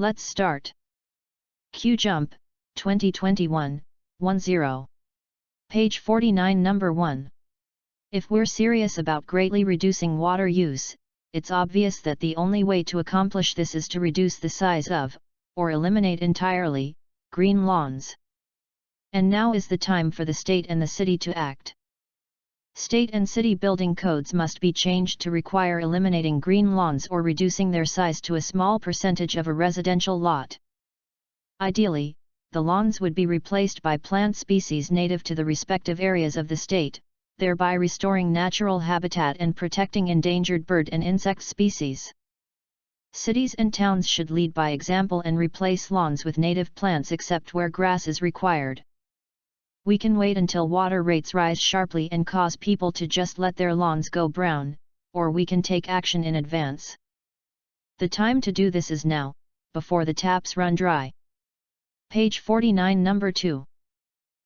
Let's start. Q-Jump, 2021, 10. Page 49 number 1. If we're serious about greatly reducing water use, it's obvious that the only way to accomplish this is to reduce the size of, or eliminate entirely, green lawns. And now is the time for the state and the city to act. State and city building codes must be changed to require eliminating green lawns or reducing their size to a small percentage of a residential lot. Ideally, the lawns would be replaced by plant species native to the respective areas of the state, thereby restoring natural habitat and protecting endangered bird and insect species. Cities and towns should lead by example and replace lawns with native plants except where grass is required. We can wait until water rates rise sharply and cause people to just let their lawns go brown, or we can take action in advance. The time to do this is now, before the taps run dry. Page 49 number 2.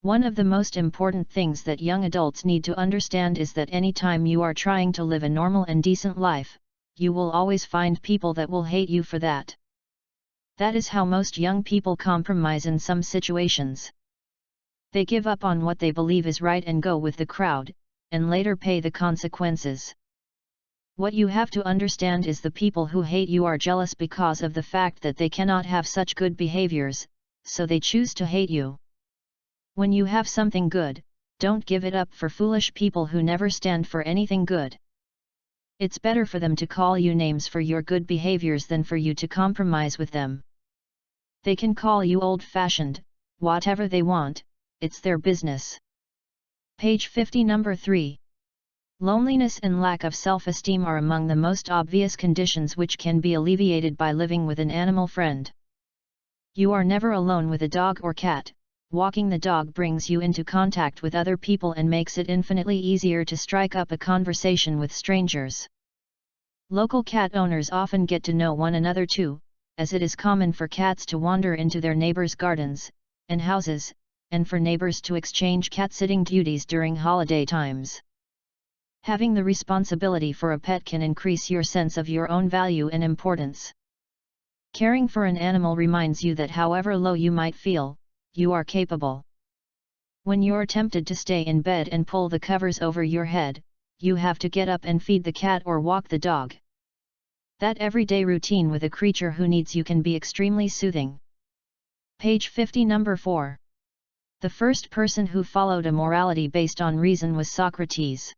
One of the most important things that young adults need to understand is that any time you are trying to live a normal and decent life, you will always find people that will hate you for that. That is how most young people compromise in some situations. They give up on what they believe is right and go with the crowd, and later pay the consequences. What you have to understand is the people who hate you are jealous because of the fact that they cannot have such good behaviors, so they choose to hate you. When you have something good, don't give it up for foolish people who never stand for anything good. It's better for them to call you names for your good behaviors than for you to compromise with them. They can call you old-fashioned, whatever they want, it's their business. Page 50 number 3. Loneliness and lack of self-esteem are among the most obvious conditions which can be alleviated by living with an animal friend. You are never alone with a dog or cat. Walking the dog brings you into contact with other people and makes it infinitely easier to strike up a conversation with strangers. Local cat owners often get to know one another too, as it is common for cats to wander into their neighbors' gardens and houses, and for neighbors to exchange cat-sitting duties during holiday times. Having the responsibility for a pet can increase your sense of your own value and importance. Caring for an animal reminds you that however low you might feel, you are capable. When you're tempted to stay in bed and pull the covers over your head, you have to get up and feed the cat or walk the dog. That everyday routine with a creature who needs you can be extremely soothing. Page 50 number 4. The first person who followed a morality based on reason was Socrates.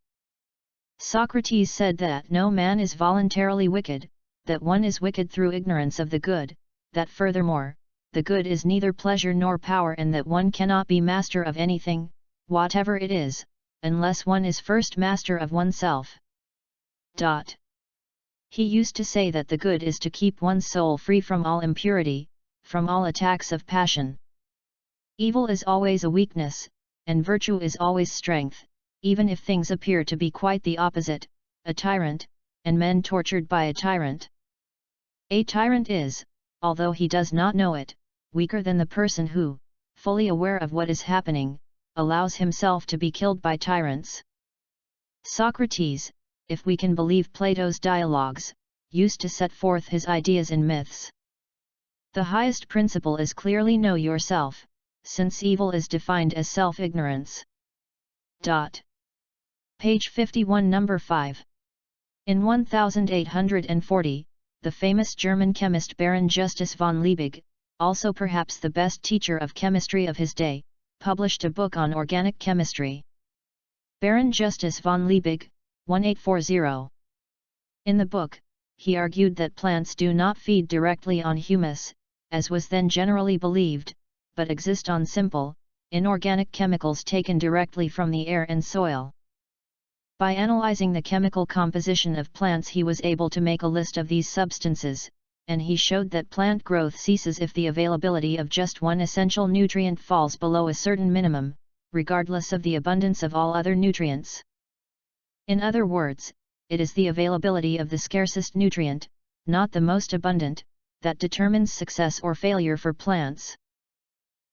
Socrates said that no man is voluntarily wicked, that one is wicked through ignorance of the good, that furthermore, the good is neither pleasure nor power and that one cannot be master of anything, whatever it is, unless one is first master of oneself. He used to say that the good is to keep one's soul free from all impurity, from all attacks of passion. Evil is always a weakness, and virtue is always strength, even if things appear to be quite the opposite, a tyrant, and men tortured by a tyrant. A tyrant is, although he does not know it, weaker than the person who, fully aware of what is happening, allows himself to be killed by tyrants. Socrates, if we can believe Plato's dialogues, used to set forth his ideas in myths. The highest principle is clearly know yourself, since evil is defined as self-ignorance. Page 51 number 5. In 1840, the famous German chemist Baron Justus von Liebig, also perhaps the best teacher of chemistry of his day, published a book on organic chemistry. Baron Justus von Liebig, 1840. In the book, he argued that plants do not feed directly on humus, as was then generally believed, but exist on simple, inorganic chemicals taken directly from the air and soil. By analyzing the chemical composition of plants he was able to make a list of these substances, and he showed that plant growth ceases if the availability of just one essential nutrient falls below a certain minimum, regardless of the abundance of all other nutrients. In other words, it is the availability of the scarcest nutrient, not the most abundant, that determines success or failure for plants.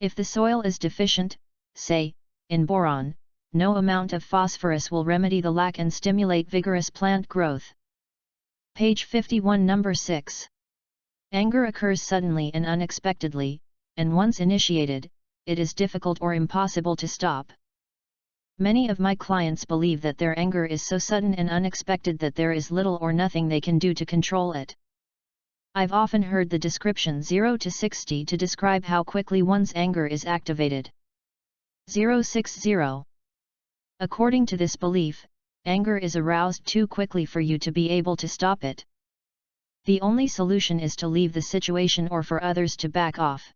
If the soil is deficient, say, in boron, no amount of phosphorus will remedy the lack and stimulate vigorous plant growth. Page 51 number 6. Anger occurs suddenly and unexpectedly, and once initiated, it is difficult or impossible to stop. Many of my clients believe that their anger is so sudden and unexpected that there is little or nothing they can do to control it. I've often heard the description 0 to 60 to describe how quickly one's anger is activated. 060. According to this belief, anger is aroused too quickly for you to be able to stop it. The only solution is to leave the situation or for others to back off.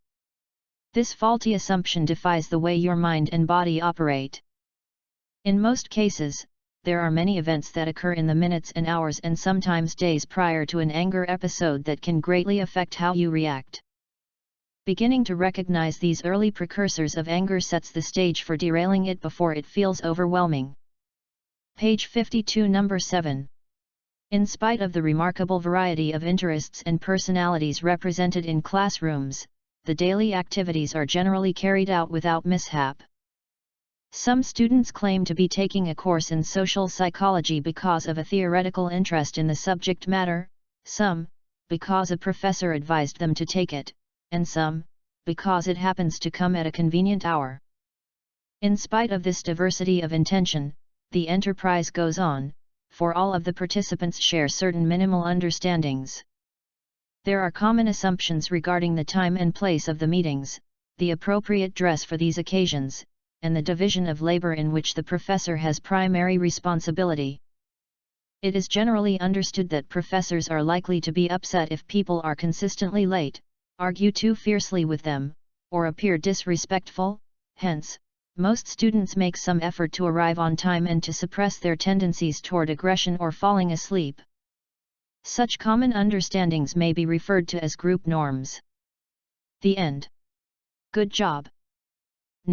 This faulty assumption defies the way your mind and body operate. In most cases, there are many events that occur in the minutes and hours and sometimes days prior to an anger episode that can greatly affect how you react. Beginning to recognize these early precursors of anger sets the stage for derailing it before it feels overwhelming. Page 52, number 7. In spite of the remarkable variety of interests and personalities represented in classrooms, the daily activities are generally carried out without mishap. Some students claim to be taking a course in social psychology because of a theoretical interest in the subject matter, some, because a professor advised them to take it, and some, because it happens to come at a convenient hour. In spite of this diversity of intention, the enterprise goes on, for all of the participants share certain minimal understandings. There are common assumptions regarding the time and place of the meetings, the appropriate dress for these occasions, and the division of labor in which the professor has primary responsibility. It is generally understood that professors are likely to be upset if people are consistently late, argue too fiercely with them, or appear disrespectful. Hence, most students make some effort to arrive on time and to suppress their tendencies toward aggression or falling asleep. Such common understandings may be referred to as group norms. The end. Good job.